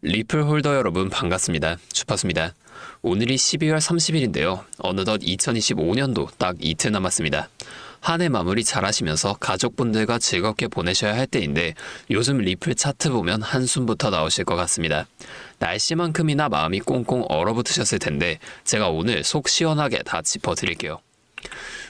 리플 홀더 여러분 반갑습니다. 주파수입니다. 오늘이 12월 30일인데요. 어느덧 2025년도 딱 이틀 남았습니다. 한 해 마무리 잘 하시면서 가족분들과 즐겁게 보내셔야 할 때인데 요즘 리플 차트 보면 한숨부터 나오실 것 같습니다. 날씨만큼이나 마음이 꽁꽁 얼어붙으셨을 텐데 제가 오늘 속 시원하게 다 짚어드릴게요.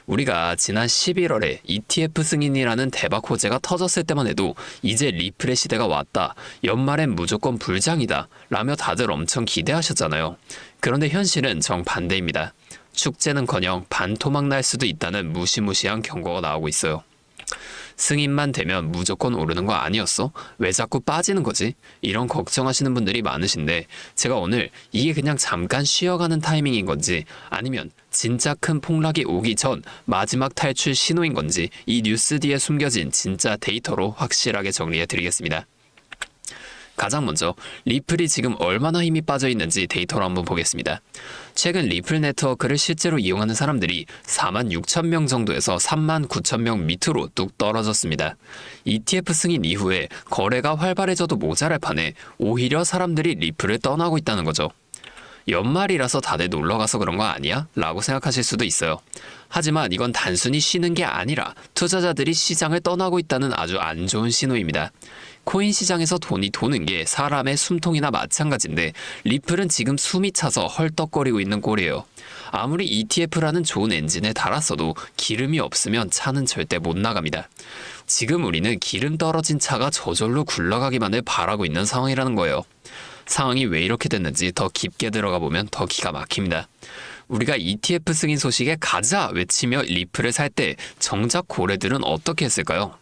우리가 지난 11월에 ETF 승인이라는 대박 호재가 터졌을 때만 해도 이제 리플의 시대가 왔다, 연말엔 무조건 불장이다 라며 다들 엄청 기대하셨잖아요. 그런데 현실은 정반대입니다. 축제는커녕 반토막 날 수도 있다는 무시무시한 경고가 나오고 있어요. 승인만 되면 무조건 오르는 거 아니었어? 왜 자꾸 빠지는 거지? 이런 걱정하시는 분들이 많으신데 제가 오늘 이게 그냥 잠깐 쉬어가는 타이밍인 건지 아니면 진짜 큰 폭락이 오기 전 마지막 탈출 신호인 건지 이 뉴스 뒤에 숨겨진 진짜 데이터로 확실하게 정리해 드리겠습니다. 가장 먼저 리플이 지금 얼마나 힘이 빠져 있는지 데이터로 한번 보겠습니다. 최근 리플 네트워크를 실제로 이용하는 사람들이 4만 6천 명 정도에서 3만 9천 명 밑으로 뚝 떨어졌습니다. ETF 승인 이후에 거래가 활발해져도 모자랄 판에 오히려 사람들이 리플을 떠나고 있다는 거죠. 연말이라서 다들 놀러가서 그런 거 아니야? 라고 생각하실 수도 있어요. 하지만 이건 단순히 쉬는 게 아니라 투자자들이 시장을 떠나고 있다는 아주 안 좋은 신호입니다. 코인 시장에서 돈이 도는 게 사람의 숨통이나 마찬가지인데 리플은 지금 숨이 차서 헐떡거리고 있는 꼴이에요. 아무리 ETF라는 좋은 엔진에 달았어도 기름이 없으면 차는 절대 못 나갑니다. 지금 우리는 기름 떨어진 차가 저절로 굴러가기만을 바라고 있는 상황이라는 거예요. 상황이 왜 이렇게 됐는지 더 깊게 들어가 보면 더 기가 막힙니다. 우리가 ETF 승인 소식에 가자 외치며 리플을 살 때 정작 고래들은 어떻게 했을까요?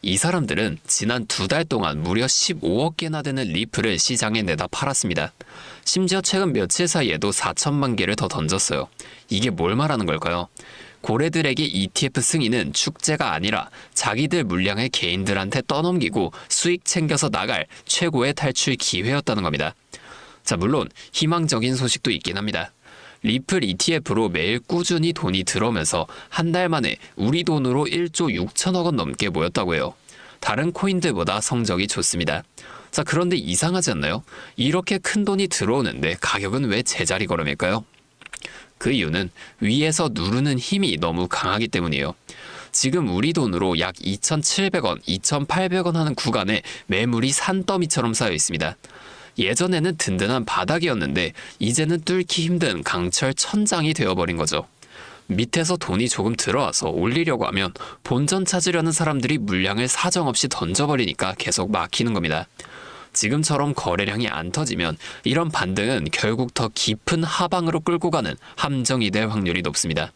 이 사람들은 지난 2달 동안 무려 15억 개나 되는 리플을 시장에 내다 팔았습니다. 심지어 최근 며칠 사이에도 4천만 개를 더 던졌어요. 이게 뭘 말하는 걸까요? 고래들에게 ETF 승인은 축제가 아니라 자기들 물량을 개인들한테 떠넘기고 수익 챙겨서 나갈 최고의 탈출 기회였다는 겁니다. 자, 물론 희망적인 소식도 있긴 합니다. 리플 ETF로 매일 꾸준히 돈이 들어오면서 한 달 만에 우리 돈으로 1조 6천억 원 넘게 모였다고 해요. 다른 코인들보다 성적이 좋습니다. 자, 그런데 이상하지 않나요? 이렇게 큰 돈이 들어오는데 가격은 왜 제자리 걸음일까요? 그 이유는 위에서 누르는 힘이 너무 강하기 때문이에요. 지금 우리 돈으로 약 2,700원, 2,800원 하는 구간에 매물이 산더미처럼 쌓여 있습니다. 예전에는 든든한 바닥이었는데 이제는 뚫기 힘든 강철 천장이 되어버린 거죠. 밑에서 돈이 조금 들어와서 올리려고 하면 본전 찾으려는 사람들이 물량을 사정없이 던져버리니까 계속 막히는 겁니다. 지금처럼 거래량이 안 터지면 이런 반등은 결국 더 깊은 하방으로 끌고 가는 함정이 될 확률이 높습니다.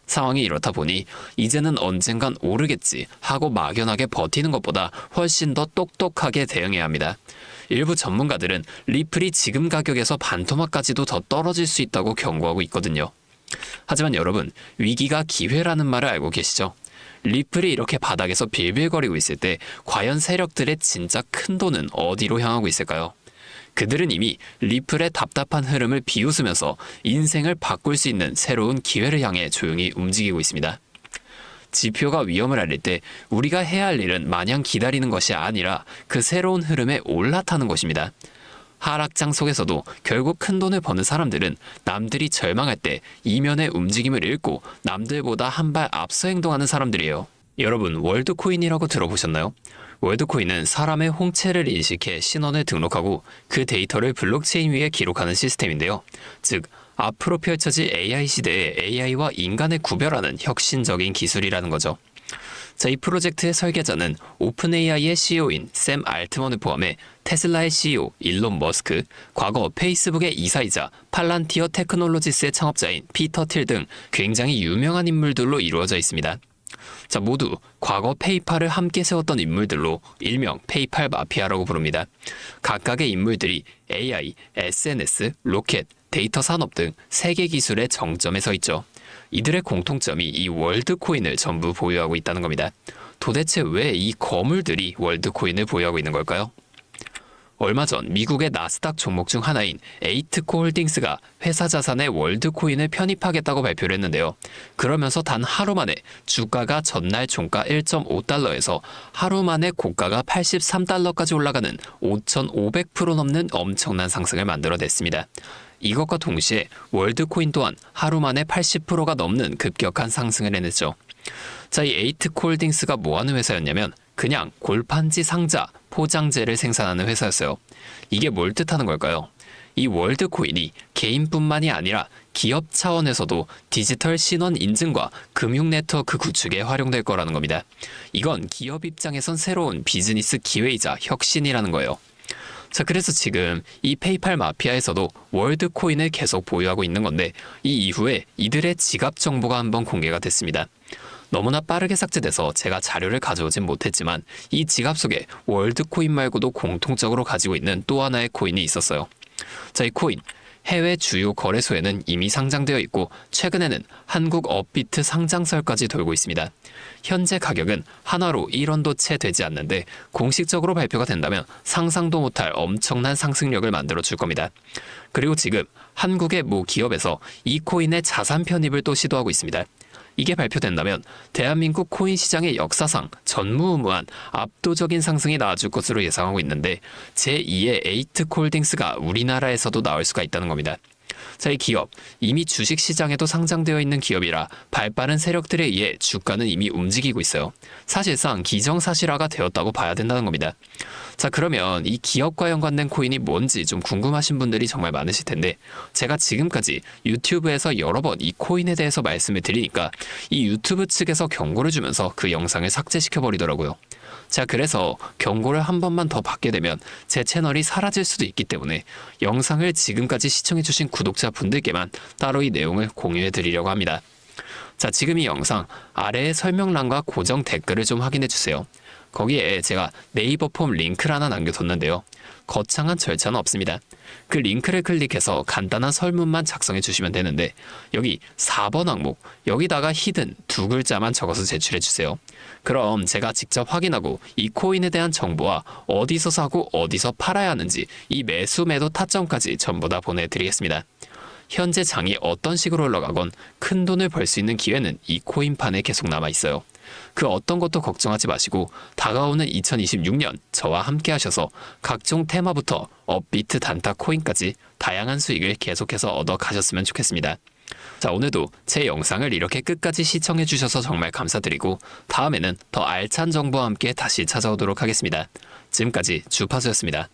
상황이 이렇다 보니 이제는 언젠간 오르겠지 하고 막연하게 버티는 것보다 훨씬 더 똑똑하게 대응해야 합니다. 일부 전문가들은 리플이 지금 가격에서 반토막까지도 더 떨어질 수 있다고 경고하고 있거든요. 하지만 여러분, 위기가 기회라는 말을 알고 계시죠? 리플이 이렇게 바닥에서 빌빌거리고 있을 때 과연 세력들의 진짜 큰 돈은 어디로 향하고 있을까요? 그들은 이미 리플의 답답한 흐름을 비웃으면서 인생을 바꿀 수 있는 새로운 기회를 향해 조용히 움직이고 있습니다. 지표가 위험을 알릴 때 우리가 해야 할 일은 마냥 기다리는 것이 아니라 그 새로운 흐름에 올라타는 것입니다. 하락장 속에서도 결국 큰 돈을 버는 사람들은 남들이 절망할 때 이면의 움직임을 읽고 남들보다 한 발 앞서 행동하는 사람들이에요. 여러분, 월드코인이라고 들어보셨나요? 월드코인은 사람의 홍채를 인식해 신원을 등록하고 그 데이터를 블록체인 위에 기록하는 시스템인데요. 즉, 앞으로 펼쳐질 AI 시대에 AI와 인간을 구별하는 혁신적인 기술이라는 거죠. 자, 이 프로젝트의 설계자는 오픈 AI의 CEO인 샘 알트먼을 포함해 테슬라의 CEO 일론 머스크, 과거 페이스북의 이사이자 팔란티어 테크놀로지스의 창업자인 피터 틸 등 굉장히 유명한 인물들로 이루어져 있습니다. 자, 모두 과거 페이팔을 함께 세웠던 인물들로 일명 페이팔 마피아라고 부릅니다. 각각의 인물들이 AI, SNS, 로켓, 데이터 산업 등 세계 기술의 정점에 서 있죠. 이들의 공통점이 이 월드코인을 전부 보유하고 있다는 겁니다. 도대체 왜 이 거물들이 월드코인을 보유하고 있는 걸까요? 얼마 전 미국의 나스닥 종목 중 하나인 에이트코 홀딩스가 회사 자산에 월드코인을 편입하겠다고 발표를 했는데요. 그러면서 단 하루 만에 주가가 전날 종가 1.5달러에서 하루 만에 고가가 83달러까지 올라가는 5,500% 넘는 엄청난 상승을 만들어냈습니다. 이것과 동시에 월드코인 또한 하루 만에 80%가 넘는 급격한 상승을 해냈죠. 자, 이 에이트코 홀딩스가 뭐 하는 회사였냐면 그냥 골판지 상자, 포장재를 생산하는 회사였어요. 이게 뭘 뜻하는 걸까요? 이 월드코인이 개인뿐만이 아니라 기업 차원에서도 디지털 신원 인증과 금융 네트워크 구축에 활용될 거라는 겁니다. 이건 기업 입장에선 새로운 비즈니스 기회이자 혁신이라는 거예요. 자, 그래서 지금 이 페이팔 마피아에서도 월드코인을 계속 보유하고 있는 건데 이 이후에 이들의 지갑 정보가 한번 공개가 됐습니다. 너무나 빠르게 삭제돼서 제가 자료를 가져오진 못했지만 이 지갑 속에 월드코인 말고도 공통적으로 가지고 있는 또 하나의 코인이 있었어요. 자, 이 코인 해외 주요 거래소에는 이미 상장되어 있고 최근에는 한국 업비트 상장설까지 돌고 있습니다. 현재 가격은 하나로 1원도 채 되지 않는데 공식적으로 발표가 된다면 상상도 못할 엄청난 상승력을 만들어 줄 겁니다. 그리고 지금 한국의 모 기업에서 이 코인의 자산 편입을 또 시도하고 있습니다. 이게 발표된다면 대한민국 코인 시장의 역사상 전무후무한 압도적인 상승이 나와줄 것으로 예상하고 있는데 제2의 에이트코홀딩스가 우리나라에서도 나올 수가 있다는 겁니다. 자, 이 기업 이미 주식시장에도 상장되어 있는 기업이라 발빠른 세력들에 의해 주가는 이미 움직이고 있어요. 사실상 기정사실화가 되었다고 봐야 된다는 겁니다. 자, 그러면 이 기업과 연관된 코인이 뭔지 좀 궁금하신 분들이 정말 많으실 텐데 제가 지금까지 유튜브에서 여러 번 이 코인에 대해서 말씀을 드리니까 이 유튜브 측에서 경고를 주면서 그 영상을 삭제시켜 버리더라고요. 자, 그래서 경고를 한 번만 더 받게 되면 제 채널이 사라질 수도 있기 때문에 영상을 지금까지 시청해주신 구독자분들께만 따로 이 내용을 공유해 드리려고 합니다. 자, 지금 이 영상 아래의 설명란과 고정 댓글을 좀 확인해 주세요. 거기에 제가 네이버 폼 링크를 하나 남겨뒀는데요. 거창한 절차는 없습니다. 그 링크를 클릭해서 간단한 설문만 작성해 주시면 되는데 여기 4번 항목, 여기다가 히든 두 글자만 적어서 제출해 주세요. 그럼 제가 직접 확인하고 이 코인에 대한 정보와 어디서 사고 어디서 팔아야 하는지 이 매수 매도 타점까지 전부 다 보내드리겠습니다. 현재 장이 어떤 식으로 올라가건 큰 돈을 벌 수 있는 기회는 이 코인판에 계속 남아 있어요. 그 어떤 것도 걱정하지 마시고 다가오는 2026년 저와 함께 하셔서 각종 테마부터 업비트 단타 코인까지 다양한 수익을 계속해서 얻어 가셨으면 좋겠습니다. 자, 오늘도 제 영상을 이렇게 끝까지 시청해 주셔서 정말 감사드리고 다음에는 더 알찬 정보와 함께 다시 찾아오도록 하겠습니다. 지금까지 주파수였습니다.